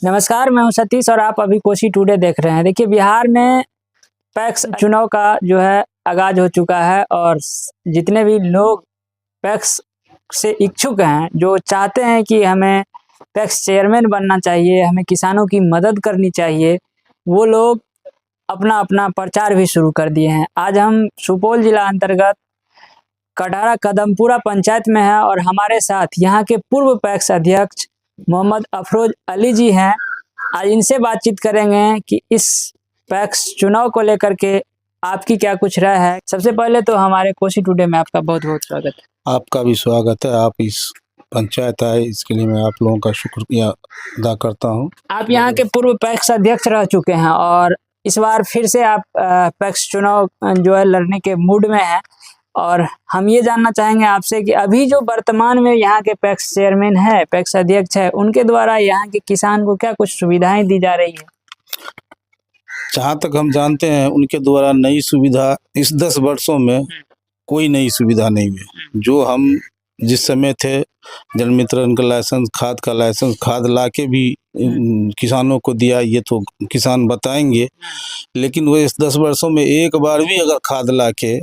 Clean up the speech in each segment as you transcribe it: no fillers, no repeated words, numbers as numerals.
नमस्कार, मैं हूं सतीश और आप अभी कोसी टुडे देख रहे हैं। देखिए, बिहार में पैक्स चुनाव का जो है आगाज हो चुका है और जितने भी लोग पैक्स से इच्छुक हैं, जो चाहते हैं कि हमें पैक्स चेयरमैन बनना चाहिए, हमें किसानों की मदद करनी चाहिए, वो लोग अपना अपना प्रचार भी शुरू कर दिए हैं। आज हम सुपौल जिला अंतर्गत कटहरा कदमपुरा पंचायत में है और हमारे साथ यहाँ के पूर्व पैक्स अध्यक्ष मोहम्मद अफरोज अली जी हैं। आज इनसे बातचीत करेंगे कि इस पैक्स चुनाव को लेकर के आपकी क्या कुछ राय है। सबसे पहले तो हमारे कोसी टुडे में आपका बहुत बहुत स्वागत है। आपका भी स्वागत है। आप इस पंचायत आए, इसके लिए मैं आप लोगों का शुक्रिया अदा करता हूं। आप यहाँ के पूर्व पैक्स अध्यक्ष रह चुके हैं और इस बार फिर से आप पैक्स चुनाव जो है लड़ने के मूड में हैं और हम ये जानना चाहेंगे आपसे कि अभी जो वर्तमान में यहाँ के पैक्स चेयरमैन है, पैक्स अध्यक्ष है, उनके द्वारा यहाँ के किसान को क्या कुछ सुविधाएं दी जा रही है? जहाँ तक हम जानते हैं, उनके द्वारा नई सुविधा इस 10 वर्षों में कोई नई सुविधा नहीं हुई। जो हम जिस समय थे, जन मित्रन का लाइसेंस, खाद का लाइसेंस, खाद ला के भी किसानों को दिया, ये तो किसान बताएंगे। लेकिन वो इस 10 वर्षों में एक बार भी अगर खाद ला के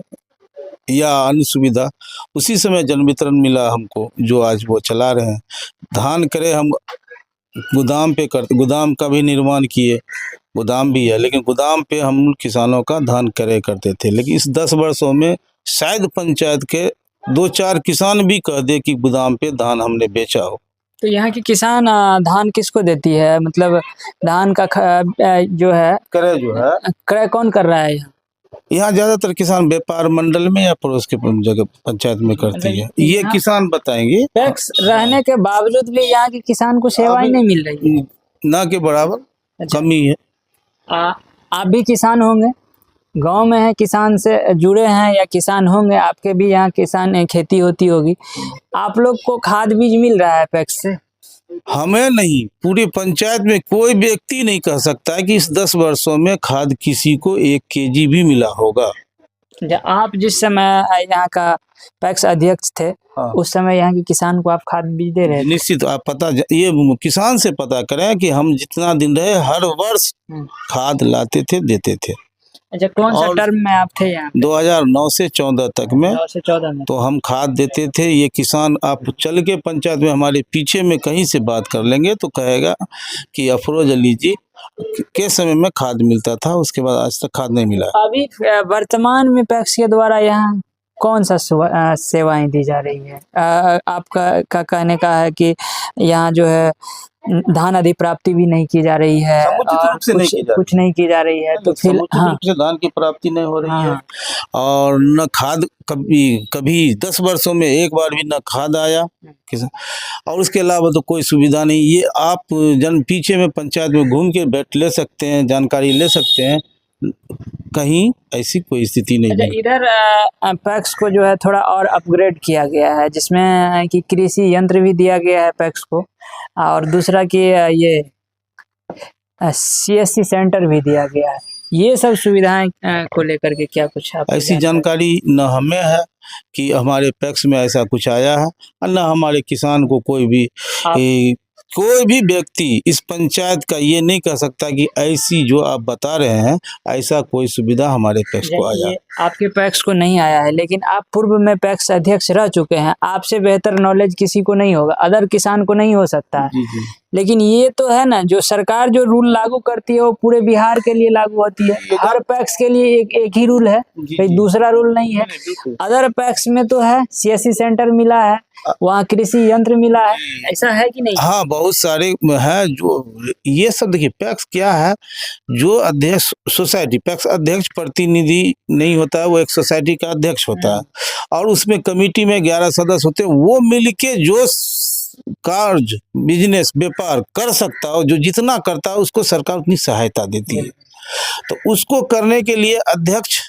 या अन्य सुविधा उसी समय जन वितरण मिला हमको, जो आज वो चला रहे हैं। धान करे हम गोदाम पे करते, गोदाम का भी निर्माण किए, गोदाम भी है, लेकिन गोदाम पे हम किसानों का धान करे करते थे। लेकिन इस 10 वर्षों में शायद पंचायत के 2-4 किसान भी कह दे कि गोदाम पे धान हमने बेचा हो। तो यहाँ के किसान धान किसको देती है? मतलब धान का जो है क्रय कौन कर रहा है यहाँ? यहाँ ज्यादातर किसान व्यापार मंडल में या पड़ोस के जगह पंचायत में करती है, ये किसान बताएंगे। पैक्स रहने के बावजूद भी यहाँ के किसान को सेवाएं नहीं मिल रही है, ना के बराबर। अच्छा। कमी है। आप भी किसान होंगे, गांव में है, किसान से जुड़े हैं या किसान होंगे, आपके भी यहाँ किसान खेती होती होगी। आप लोग को खाद बीज मिल रहा है पैक्स से? हमें नहीं, पूरी पंचायत में कोई व्यक्ति नहीं कह सकता है कि इस 10 वर्षों में खाद किसी को 1 केजी भी मिला होगा। आप जिस समय यहाँ का पैक्स अध्यक्ष थे, हाँ। उस समय यहाँ के किसान को आप खाद बीज दे रहे थे? निश्चित, आप ये किसान से पता करें कि हम जितना दिन रहे हर वर्ष खाद लाते थे, देते थे। अच्छा, कौन सा टर्म में आप थे यहाँ? 2009 से 14 तक में। 9 से 14 में तो हम खाद देते थे। ये किसान आप चल के पंचायत में हमारे पीछे में कहीं से बात कर लेंगे तो कहेगा कि अफरोज अली जी के समय में खाद मिलता था, उसके बाद आज तक खाद नहीं मिला। अभी वर्तमान में पैक्स के द्वारा यहाँ कौन सा सेवाएं दी जा रही है? आपका कहने का है कि यहाँ जो है धान अधिप्राप्ति भी नहीं की जा रही है और कुछ नहीं की जा रही है, तो फिर रूप से धान की प्राप्ति नहीं हो रही है और न खाद कभी 10 वर्षों में एक बार भी न खाद आया और उसके अलावा तो कोई सुविधा नहीं। ये आप पीछे में पंचायत में घूम के बैठ ले सकते हैं, जानकारी ले सकते हैं, कहीं ऐसी कोई स्थिति नहीं है। इधर पैक्स को जो है थोड़ा और अपग्रेड किया गया है, जिसमें कि कृषि यंत्र भी दिया गया है पैक्स को, और दूसरा कि ये CSC सेंटर भी दिया गया है। ये सब सुविधाएं को लेकर के क्या कुछ आप ऐसी जानकारी न हमें है कि हमारे पैक्स में ऐसा कुछ आया है, और न हमारे किसान को कोई भी व्यक्ति इस पंचायत का ये नहीं कह सकता कि ऐसी जो आप बता रहे हैं ऐसा कोई सुविधा हमारे पैक्स को आया। आपके पैक्स को नहीं आया है, लेकिन आप पूर्व में पैक्स अध्यक्ष रह चुके हैं, आपसे बेहतर नॉलेज किसी को नहीं होगा, अदर किसान को नहीं हो सकता है। जी। लेकिन ये तो है ना, जो सरकार जो रूल लागू करती है वो पूरे बिहार के लिए लागू होती है। हर पैक्स के लिए एक ही रूल है, कोई दूसरा रूल नहीं है। अदर पैक्स में तो है CSC सेंटर मिला है, वहाँ कृषि यंत्र मिला है, ऐसा है कि नहीं? हाँ, बहुत सारे है जो ये सब। देखिए, पैक्स क्या है, जो अध्यक्ष सोसाइटी, पैक्स अध्यक्ष प्रतिनिधि नहीं होता है, वो एक सोसाइटी का अध्यक्ष होता है और उसमें कमेटी में 11 सदस्य होते हैं। वो मिलके जो कार्य, बिजनेस, व्यापार कर सकता हो, जो जितना करता है उसको सरकार उतनी सहायता देती है। तो उसको करने के लिए अध्यक्ष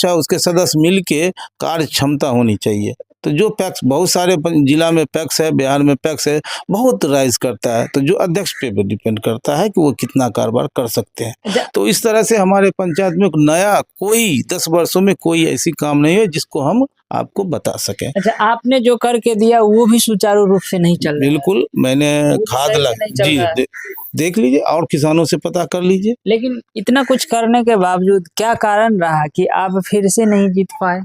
है, उसके सदस्य मिलके कार्य क्षमता होनी चाहिए। तो जो पैक्स बहुत सारे जिला में पैक्स है, बिहार में पैक्स है, बहुत राइज करता है, तो जो अध्यक्ष पे भी डिपेंड करता है कि वो कितना कारोबार कर सकते हैं। तो इस तरह से हमारे पंचायत में नया कोई 10 वर्षों में कोई ऐसी काम नहीं है जिसको हम आपको बता सकें। अच्छा, आपने जो करके दिया वो भी सुचारू रूप से नहीं चल रहा है? बिल्कुल, मैंने खाद जी देख लीजिए और किसानों से पता कर लीजिए। लेकिन इतना कुछ करने के बावजूद क्या कारण रहा कि आप फिर से नहीं जीत पाए?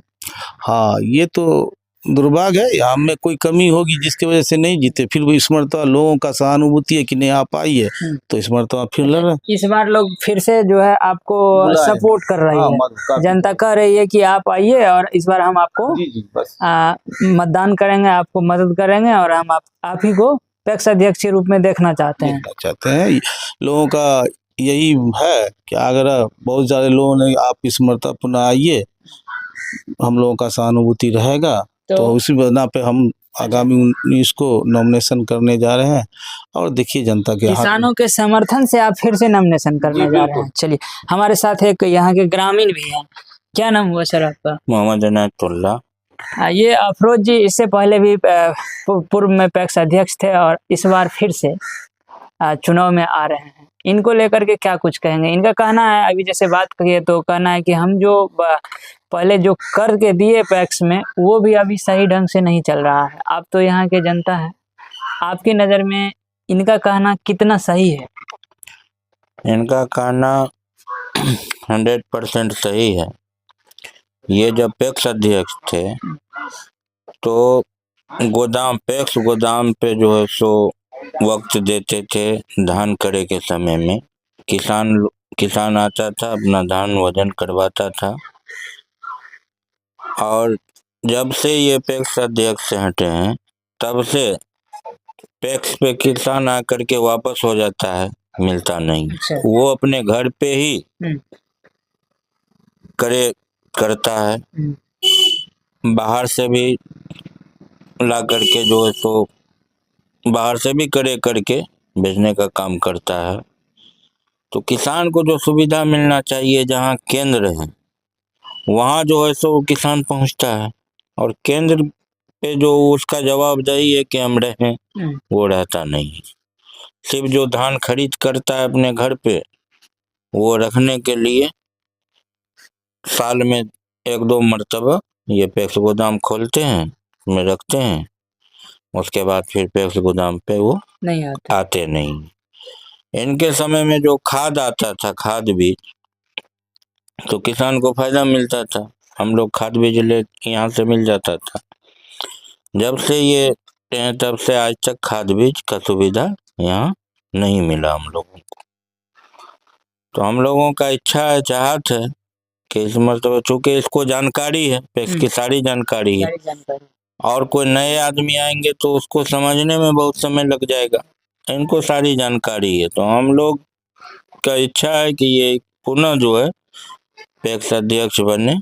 हाँ, ये तो दुर्भाग्य है, हम में कोई कमी होगी जिसकी वजह से नहीं जीते। फिर वो इस मरतबा लोगों का सहानुभूति है कि नहीं आप आइए, तो इस मरतबा फिर लड़ रहे। इस बार लोग फिर से जो है आपको सपोर्ट कर रही है, जनता कह रही है कि आप आइए और इस बार हम आपको बस मतदान करेंगे, आपको मदद करेंगे और हम आप ही को पैक्स अध्यक्ष के रूप में देखना चाहते हैं। लोगों का यही है कि अगर बहुत सारे लोगों ने आप इस मरतबा पुनः आइए, हम लोगों का सहानुभूति रहेगा, तो उसी बना पे हम आगामी 19 को नॉमिनेशन करने जा रहे हैं। और देखिए जनता के किसानों के समर्थन से आप फिर से नॉमिनेशन करने जा रहे हैं। चलिए, हमारे साथ एक यहाँ के ग्रामीण भी हैं। क्या नाम हुआ सर आपका? मोहम्मद इनायतुल्लाह। ये अफरोज जी इससे पहले भी पूर्व में पैक्स अध्यक्ष थे और इस बार फिर से चुनाव में आ रहे हैं। इनको लेकर के क्या कुछ कहेंगे? इनका कहना है, अभी जैसे बात करिए तो कहना है कि हम जो पहले जो कर के दिए पैक्स में वो भी अभी सही ढंग से नहीं चल रहा है। आप तो यहाँ के जनता है, आपकी नज़र में इनका कहना कितना सही है? इनका कहना 100% सही है। ये जब पैक्स अध्यक्ष थे तो पैक्स गोदाम पे जो है सो वक्त देते थे। धान करे के समय में किसान आता था, अपना धान वजन करवाता था। और जब से ये पैक्स अध्यक्ष से हटे हैं तब से पैक्स पे किसान आकर के वापस हो जाता है, मिलता नहीं। वो अपने घर पे ही करता है, बाहर से भी ला करके जो है सो बाहर से भी करके बेचने का काम करता है। तो किसान को जो सुविधा मिलना चाहिए, जहाँ केंद्र है वहाँ जो है सो किसान पहुँचता है, और केंद्र पे जो उसका जवाबदेही है कि हम रहें, वो रहता नहीं। सिर्फ जो धान खरीद करता है अपने घर पे, वो रखने के लिए साल में 1-2 मरतबा ये पैक्स गोदाम खोलते हैं, उसमें रखते हैं। उसके बाद फिर पैक्स गोदाम पे वो नहीं आते नहीं। इनके समय में जो खाद आता था, खाद बीज, तो किसान को फायदा मिलता था। हम लोग खाद बीज यहाँ से मिल जाता था। जब से ये तब से आज तक खाद बीज का सुविधा यहाँ नहीं मिला हम लोगों को। तो हम लोगों का इच्छा है, चाहत है कि इस मतलब चूँकि इसको जानकारी है, पैक्स की सारी जानकारी है, और कोई नए आदमी आएंगे तो उसको समझने में बहुत समय लग जाएगा। इनको सारी जानकारी है, तो हम लोग का इच्छा है कि ये पुनः जो है पैक्स अध्यक्ष बने,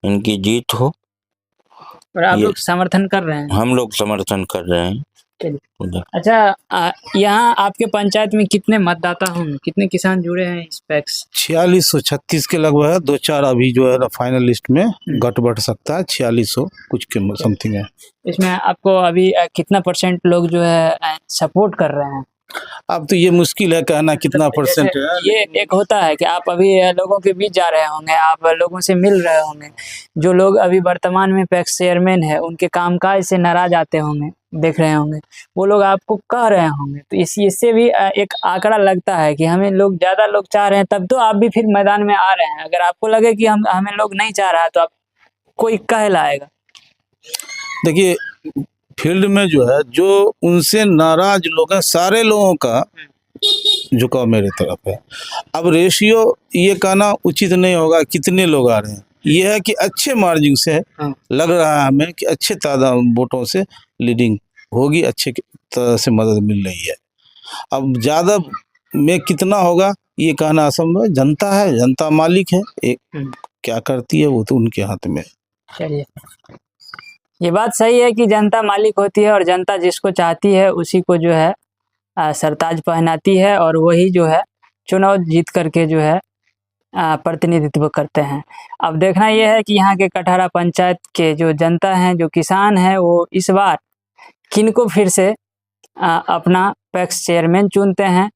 इनकी जीत हो। और आप लोग समर्थन कर रहे हैं? हम लोग समर्थन कर रहे हैं। अच्छा, यहाँ आपके पंचायत में कितने मतदाता होंगे, कितने किसान जुड़े हैं इस पैक्स? 4636 के लगभग है। 2-4 अभी जो है फाइनल लिस्ट में घट बढ़ सकता है, 4600 कुछ के समथिंग है। इसमें आपको अभी कितना % लोग जो है सपोर्ट कर रहे हैं? अब तो ये मुश्किल है कहना कितना % है। ये एक होता है कि आप अभी लोगों के बीच जा रहे होंगे, आप लोगों से मिल रहे होंगे, जो लोग अभी वर्तमान में पैक्स चेयरमैन है उनके कामकाज से नाराज आते होंगे, देख रहे होंगे, वो लोग आपको कह रहे होंगे, तो इससे भी एक आंकड़ा लगता है कि हमें लोग ज़्यादा लोग चाह रहे हैं, तब तो आप भी फिर मैदान में आ रहे हैं। अगर आपको लगे कि हमें लोग नहीं चाह रहा तो आप कोई कहलाएगा। देखिए, फील्ड में जो है, जो उनसे नाराज लोग हैं, सारे लोगों का झुकाव मेरे तरफ है। अब रेशियो ये कहना उचित नहीं होगा कितने लोग आ रहे हैं, ये है कि अच्छे मार्जिन से लग रहा है हमें कि अच्छे तादाद वोटों से लीडिंग होगी, अच्छे तरह से मदद मिल रही है। अब ज़्यादा में कितना होगा ये कहना असंभव। जनता है, जनता मालिक है, एक क्या करती है वो तो उनके हाथ में। चलिए, ये बात सही है कि जनता मालिक होती है और जनता जिसको चाहती है उसी को जो है सरताज पहनाती है, और वही जो है चुनाव जीत करके जो है प्रतिनिधित्व करते हैं। अब देखना यह है कि यहाँ के कटहरा पंचायत के जो जनता हैं, जो किसान हैं, वो इस बार किनको फिर से अपना पैक्स चेयरमैन चुनते हैं।